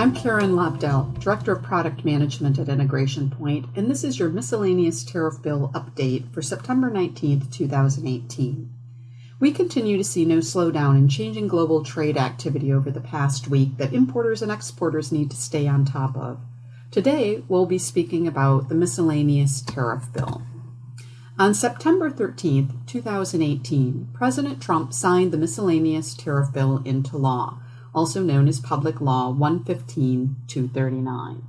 I'm Karen Lobdell, Director of Product Management at Integration Point, and this is your Miscellaneous Tariff Bill update for September 19th, 2018. We continue to see no slowdown in changing global trade activity over the past week that importers and exporters need to stay on top of. Today, we'll be speaking about the Miscellaneous Tariff Bill. On September 13th, 2018, President Trump signed the Miscellaneous Tariff Bill into law, also known as Public Law 115-239.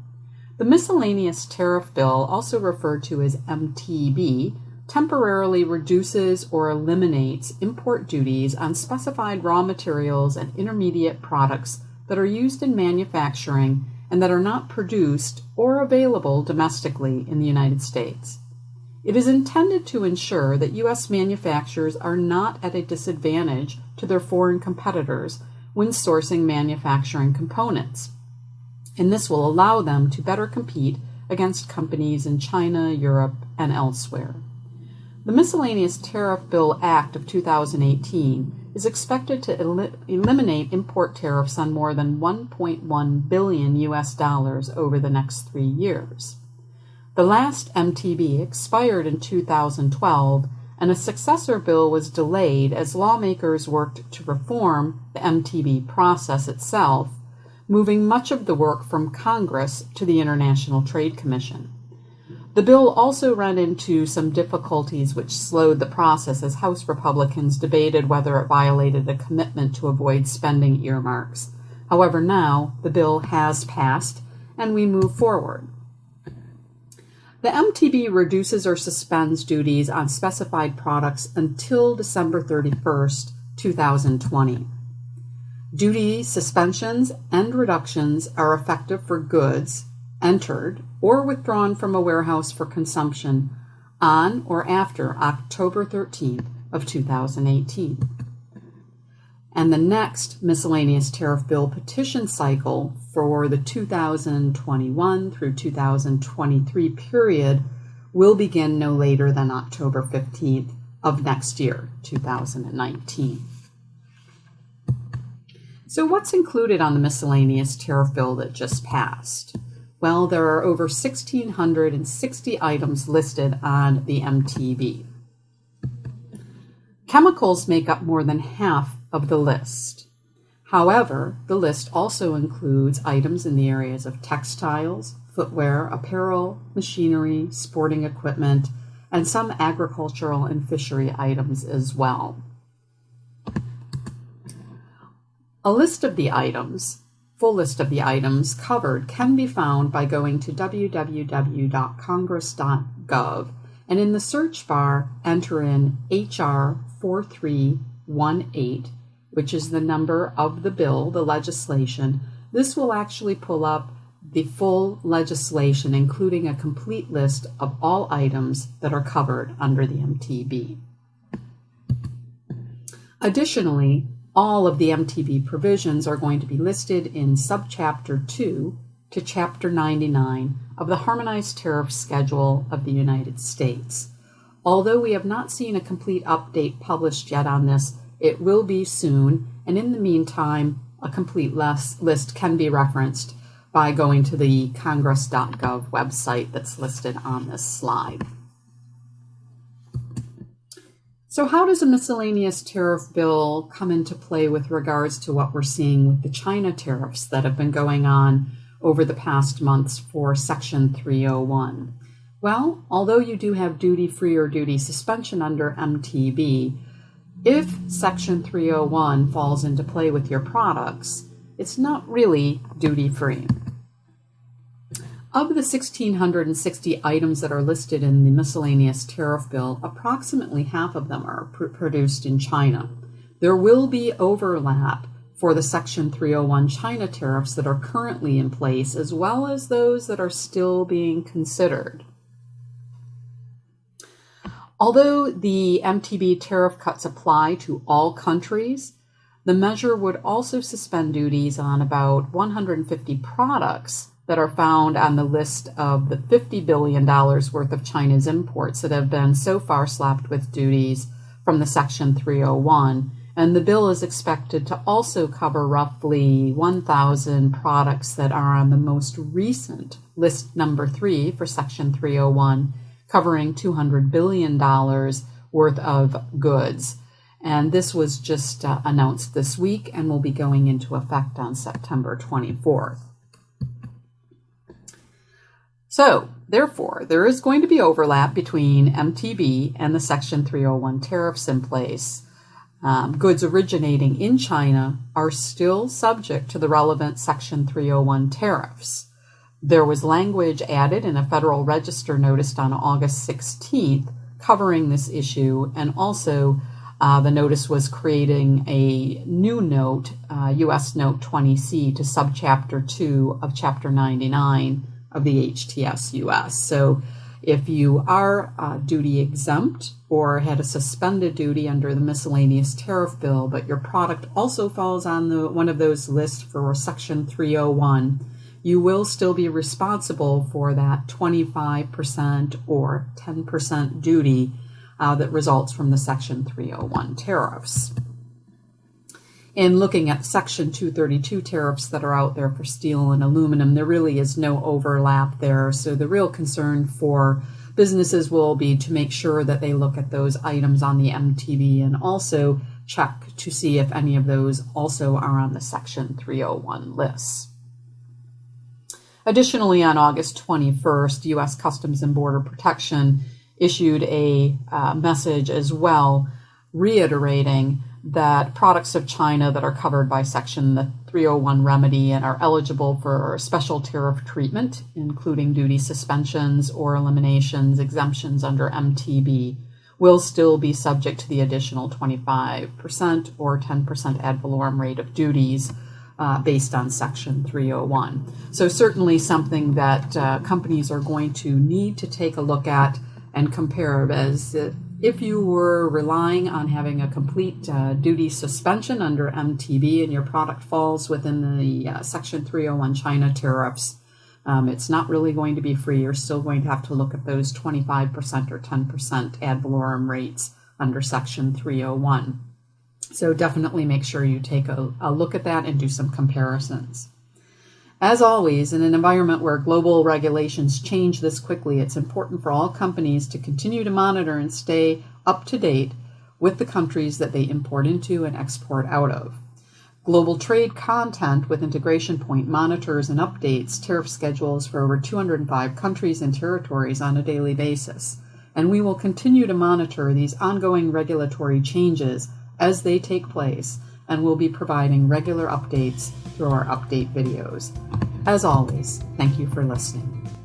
The Miscellaneous Tariff Bill, also referred to as MTB, temporarily reduces or eliminates import duties on specified raw materials and intermediate products that are used in manufacturing and that are not produced or available domestically in the United States. It is intended to ensure that U.S. manufacturers are not at a disadvantage to their foreign competitors when sourcing manufacturing components, and this will allow them to better compete against companies in China, Europe, and elsewhere. The Miscellaneous Tariff Bill Act of 2018 is expected to eliminate import tariffs on more than $1.1 billion over the next 3 years. The last MTB expired in 2012, and a successor bill was delayed as lawmakers worked to reform the MTB process itself, moving much of the work from Congress to the International Trade Commission. The bill also ran into some difficulties which slowed the process as House Republicans debated whether it violated a commitment to avoid spending earmarks. However, now the bill has passed and we move forward. The MTB reduces or suspends duties on specified products until December 31st, 2020. Duty suspensions and reductions are effective for goods entered or withdrawn from a warehouse for consumption on or after October 13th of 2018. And the next Miscellaneous Tariff Bill petition cycle for the 2021 through 2023 period will begin no later than October 15th of next year, 2019. So what's included on the Miscellaneous Tariff Bill that just passed? Well, there are over 1,660 items listed on the MTB. Chemicals make up more than half of the list. However, the list also includes items in the areas of textiles, footwear, apparel, machinery, sporting equipment, and some agricultural and fishery items as well. A list of the items, full list of the items covered can be found by going to www.congress.gov and in the search bar enter in HR 4318, which is the number of the bill, the legislation. This will actually pull up the full legislation, including a complete list of all items that are covered under the MTB. Additionally, all of the MTB provisions are going to be listed in Subchapter 2 to Chapter 99 of the Harmonized Tariff Schedule of the United States. Although we have not seen a complete update published yet on this, it will be soon, and in the meantime, a complete list can be referenced by going to the congress.gov website that's listed on this slide. So how does a miscellaneous tariff bill come into play with regards to what we're seeing with the China tariffs that have been going on over the past months for Section 301? Well, although you do have duty-free or duty suspension under MTB, if Section 301 falls into play with your products, it's not really duty-free. Of the 1,660 items that are listed in the Miscellaneous Tariff Bill, approximately half of them are produced in China. There will be overlap for the Section 301 China tariffs that are currently in place, as well as those that are still being considered. Although the MTB tariff cuts apply to all countries, the measure would also suspend duties on about 150 products that are found on the list of the $50 billion worth of China's imports that have been so far slapped with duties from the Section 301, And the bill is expected to also cover roughly 1,000 products that are on the most recent list number 3 for Section 301, covering $200 billion worth of goods. And this was just announced this week and will be going into effect on September 24th. So, therefore, there is going to be overlap between MTB and the Section 301 tariffs in place. Goods originating in China are still subject to the relevant Section 301 tariffs. There was language added in a Federal Register notice on August 16th covering this issue, and also the notice was creating a new note, U.S. Note 20C, to Subchapter 2 of Chapter 99 of the HTS-US. So if you are duty exempt or had a suspended duty under the Miscellaneous Tariff Bill, but your product also falls on one of those lists for Section 301, you will still be responsible for that 25% or 10% duty that results from the Section 301 tariffs. In looking at Section 232 tariffs that are out there for steel and aluminum, there really is no overlap there. So the real concern for businesses will be to make sure that they look at those items on the MTB and also check to see if any of those also are on the Section 301 lists. Additionally, on August 21st, U.S. Customs and Border Protection issued a message as well, reiterating that products of China that are covered by Section 301 remedy and are eligible for special tariff treatment, including duty suspensions or eliminations, exemptions under MTB, will still be subject to the additional 25% or 10% ad valorem rate of duties based on Section 301. So certainly something that companies are going to need to take a look at and compare, as if you were relying on having a complete duty suspension under MTB and your product falls within the Section 301 China tariffs, it's not really going to be free. You're still going to have to look at those 25% or 10% ad valorem rates under Section 301. So definitely make sure you take a look at that and do some comparisons. As always, in an environment where global regulations change this quickly, it's important for all companies to continue to monitor and stay up to date with the countries that they import into and export out of. Global Trade Content with Integration Point monitors and updates tariff schedules for over 205 countries and territories on a daily basis, and we will continue to monitor these ongoing regulatory changes as they take place, and we'll be providing regular updates through our update videos. As always, thank you for listening.